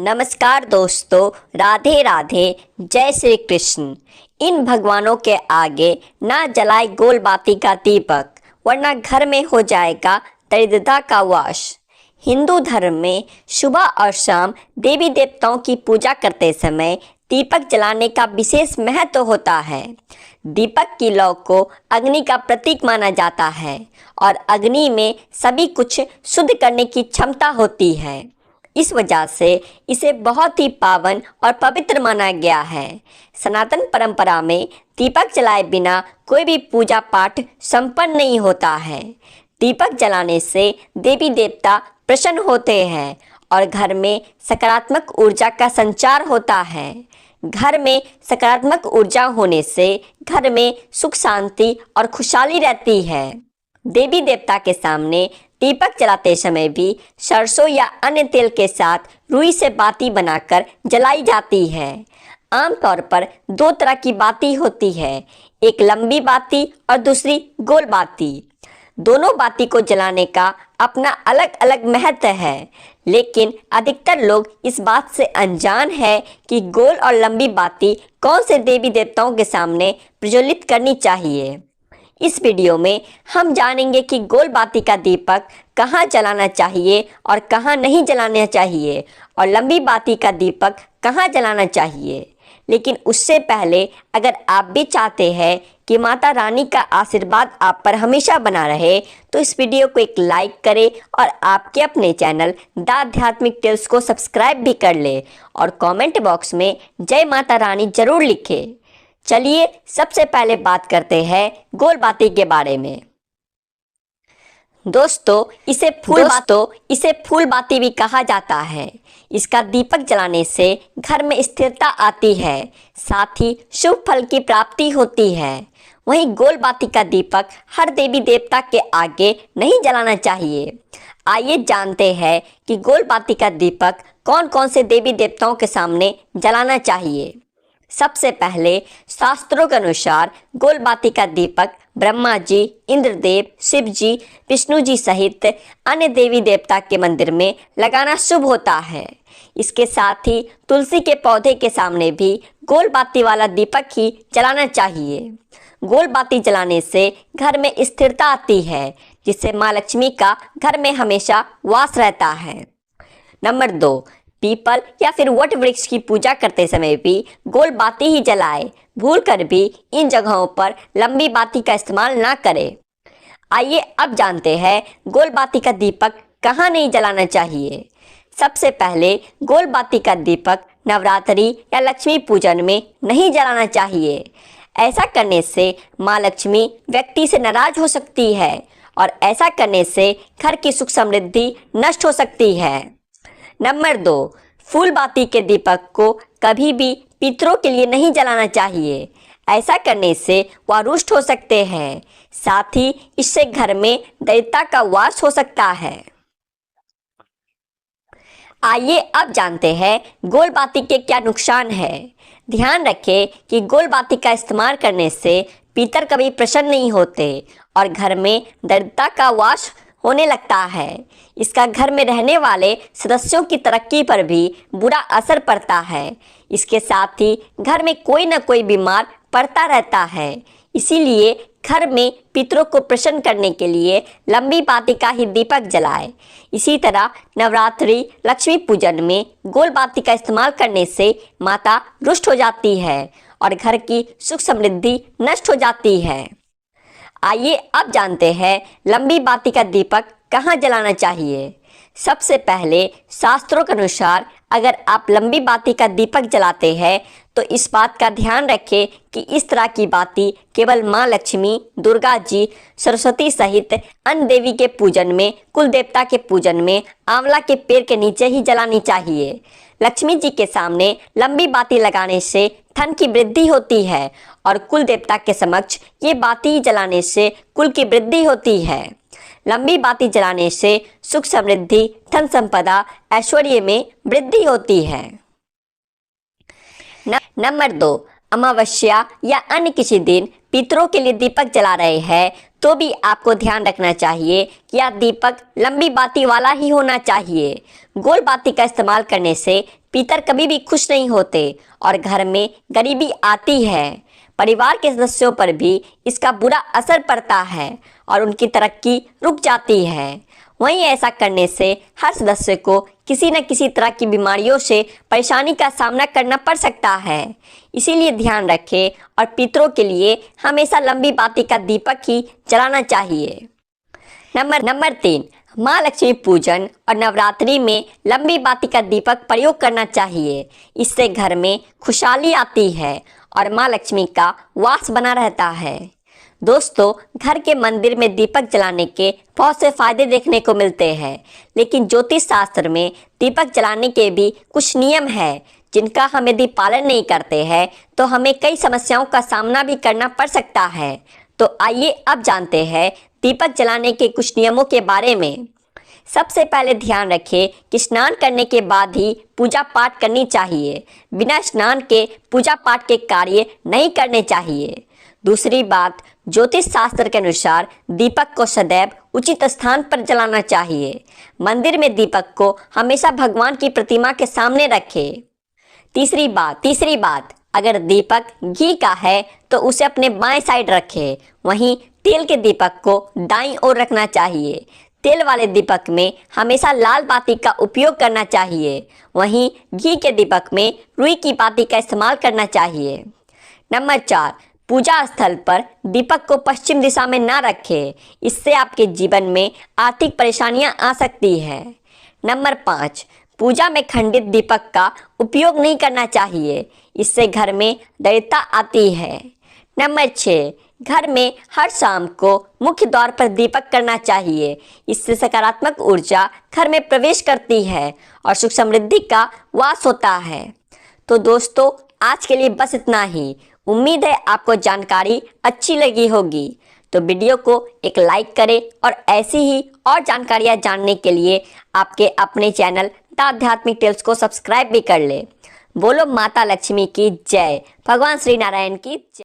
नमस्कार दोस्तों, राधे राधे, जय श्री कृष्ण। इन भगवानों के आगे ना जलाए गोल बाती का दीपक, वरना घर में हो जाएगा दरिद्रता का वास। हिंदू धर्म में सुबह और शाम देवी देवताओं की पूजा करते समय दीपक जलाने का विशेष महत्व होता है। दीपक की लौ को अग्नि का प्रतीक माना जाता है और अग्नि में सभी कुछ शुद्ध करने की क्षमता होती है। इस वजह से इसे बहुत ही पावन और पवित्र माना गया है। सनातन परंपरा में दीपक जलाए बिना कोई भी पूजा पाठ संपन्न नहीं होता है। दीपक जलाने से देवी देवता प्रसन्न होते हैं और घर में सकारात्मक ऊर्जा का संचार होता है। घर में सकारात्मक ऊर्जा होने से घर में सुख शांति और खुशहाली रहती है। देवी देवता के सामने दीपक जलाते समय भी सरसों या अन्य तेल के साथ रुई से बाती बनाकर जलाई जाती है। आमतौर पर दो तरह की बाती होती है, एक लंबी बाती और दूसरी गोल बाती। दोनों बाती को जलाने का अपना अलग अलग महत्व है, लेकिन अधिकतर लोग इस बात से अनजान है कि गोल और लंबी बाती कौन से देवी देवताओं के सामने प्रज्वलित करनी चाहिए। इस वीडियो में हम जानेंगे कि गोल बाती का दीपक कहाँ जलाना चाहिए और कहाँ नहीं जलाना चाहिए, और लंबी बाती का दीपक कहाँ जलाना चाहिए। लेकिन उससे पहले अगर आप भी चाहते हैं कि माता रानी का आशीर्वाद आप पर हमेशा बना रहे, तो इस वीडियो को एक लाइक करें और आपके अपने चैनल द आध्यात्मिक टेल्स को सब्सक्राइब भी कर ले और कमेंट बॉक्स में जय माता रानी जरूर लिखें। चलिए सबसे पहले बात करते हैं गोल बाती के बारे में। दोस्तों, इसे फूल बाती भी कहा जाता है। इसका दीपक जलाने से घर में स्थिरता आती है, साथ ही शुभ फल की प्राप्ति होती है। वहीं गोल बाती का दीपक हर देवी देवता के आगे नहीं जलाना चाहिए। आइए जानते हैं कि गोल बाती का दीपक कौन कौन से देवी देवताओं के सामने जलाना चाहिए। सबसे पहले शास्त्रों के अनुसार गोल बाती का दीपक ब्रह्मा जी, इंद्रदेव, शिव जी, विष्णु जी सहित अन्य देवी देवता के मंदिर में लगाना शुभ होता है। इसके साथ ही तुलसी के पौधे के सामने भी गोल बाती वाला दीपक ही जलाना चाहिए। गोल बाती जलाने से घर में स्थिरता आती है, जिससे माँ लक्ष्मी का घर में हमेशा वास रहता है। नंबर 2, पीपल या फिर वट वृक्ष की पूजा करते समय भी गोल बाती ही जलाए। भूल कर भी इन जगहों पर लंबी बाती का इस्तेमाल ना करें। आइए अब जानते हैं गोल बाती का दीपक कहाँ नहीं जलाना चाहिए। सबसे पहले गोल बाती का दीपक नवरात्रि या लक्ष्मी पूजन में नहीं जलाना चाहिए। ऐसा करने से माँ लक्ष्मी व्यक्ति से नाराज हो सकती है और ऐसा करने से घर की सुख समृद्धि नष्ट हो सकती है। नंबर 2, फूल बाती के दीपक को कभी भी पितरों के लिए नहीं जलाना चाहिए। ऐसा करने से वह रुष्ट हो सकते हैं, साथ ही इससे घर में दरिद्रता का वास हो सकता है। आइए अब जानते हैं गोल बाती के क्या नुकसान है। ध्यान रखें कि गोल बाती का इस्तेमाल करने से पितर कभी प्रसन्न नहीं होते और घर में दरिद्रता का वास होने लगता है। इसका घर में रहने वाले सदस्यों की तरक्की पर भी बुरा असर पड़ता है। इसके साथ ही घर में कोई न कोई बीमार पड़ता रहता है। इसीलिए घर में पितरों को प्रसन्न करने के लिए लंबी बाती का ही दीपक जलाए। इसी तरह नवरात्रि, लक्ष्मी पूजन में गोल बाती का इस्तेमाल करने से माता रुष्ट हो जाती है और घर की सुख समृद्धि नष्ट हो जाती है। आइए अब जानते हैं लंबी बाती का दीपक कहाँ जलाना चाहिए। सबसे पहले शास्त्रों के अनुसार अगर आप लंबी बाती का दीपक जलाते हैं तो इस बात का ध्यान रखें कि इस तरह की बाती केवल माँ लक्ष्मी, दुर्गा जी, सरस्वती सहित अन्य देवी के पूजन में, कुल देवता के पूजन में आंवला के पेड़ के नीचे ही जलानी चाहिए। लक्ष्मी जी के सामने लंबी बाती लगाने से धन की वृद्धि होती है और कुल देवता के समक्ष ये बाती जलाने से कुल की वृद्धि होती है। लंबी बाती जलाने से सुख समृद्धि, धन संपदा, ऐश्वर्य में वृद्धि होती है। नंबर 2, अमावस्या या अन्य किसी दिन पितरों के लिए दीपक जला रहे हैं तो भी आपको ध्यान रखना चाहिए कि यह दीपक लंबी बाती वाला ही होना चाहिए। गोल बाती का इस्तेमाल करने से पितर कभी भी खुश नहीं होते और घर में गरीबी आती है। परिवार के सदस्यों पर भी इसका बुरा असर पड़ता है और उनकी तरक्की रुक जाती है। वहीं ऐसा करने से हर सदस्य को किसी न किसी तरह की बीमारियों से परेशानी का सामना करना पड़ सकता है। इसीलिए ध्यान रखें और पितरों के लिए हमेशा लंबी बाती का दीपक ही जलाना चाहिए। नंबर 3, माँ लक्ष्मी पूजन और नवरात्रि में लंबी बाती का दीपक प्रयोग करना चाहिए। इससे घर में खुशहाली आती है और माँ लक्ष्मी का वास बना रहता है। दोस्तों, घर के मंदिर में दीपक जलाने के बहुत से फायदे देखने को मिलते हैं, लेकिन ज्योतिष शास्त्र में दीपक जलाने के भी कुछ नियम हैं जिनका हम यदि पालन नहीं करते हैं तो हमें कई समस्याओं का सामना भी करना पड़ सकता है। तो आइए अब जानते हैं दीपक जलाने के कुछ नियमों के बारे में। सबसे पहले ध्यान रखें कि स्नान करने के बाद ही पूजा पाठ करनी चाहिए। बिना स्नान के पूजा पाठ के कार्य नहीं करने चाहिए। दूसरी बात, ज्योतिष शास्त्र के अनुसार दीपक को सदैव उचित स्थान पर जलाना चाहिए। मंदिर में दीपक को हमेशा भगवान की प्रतिमा के सामने रखें। तीसरी बात, अगर दीपक घी का है तो उसे अपने बाएं साइड रखें। वहीं तेल के दीपक को दाईं ओर रखना चाहिए। तेल वाले दीपक में हमेशा लाल बाती का उपयोग करना चाहिए। वहीं घी के दीपक में रुई की बाती का इस्तेमाल करना चाहिए। नंबर 4, पूजा स्थल पर दीपक को पश्चिम दिशा में ना रखें। इससे आपके जीवन में आर्थिक परेशानियां आ सकती है। नंबर 5, पूजा में खंडित दीपक का उपयोग नहीं करना चाहिए। इससे घर में दरिद्रता आती है। नंबर 6, घर में हर शाम को मुख्य द्वार पर दीपक करना चाहिए। इससे सकारात्मक ऊर्जा घर में प्रवेश करती है और सुख समृद्धि का वास होता है। तो दोस्तों, आज के लिए बस इतना ही। उम्मीद है आपको जानकारी अच्छी लगी होगी। तो वीडियो को एक लाइक करें और ऐसी ही और जानकारियाँ जानने के लिए आपके अपने चैनल द आध्यात्मिक टेल्स को सब्सक्राइब भी कर ले। बोलो माता लक्ष्मी की जय, भगवान श्री नारायण की जय।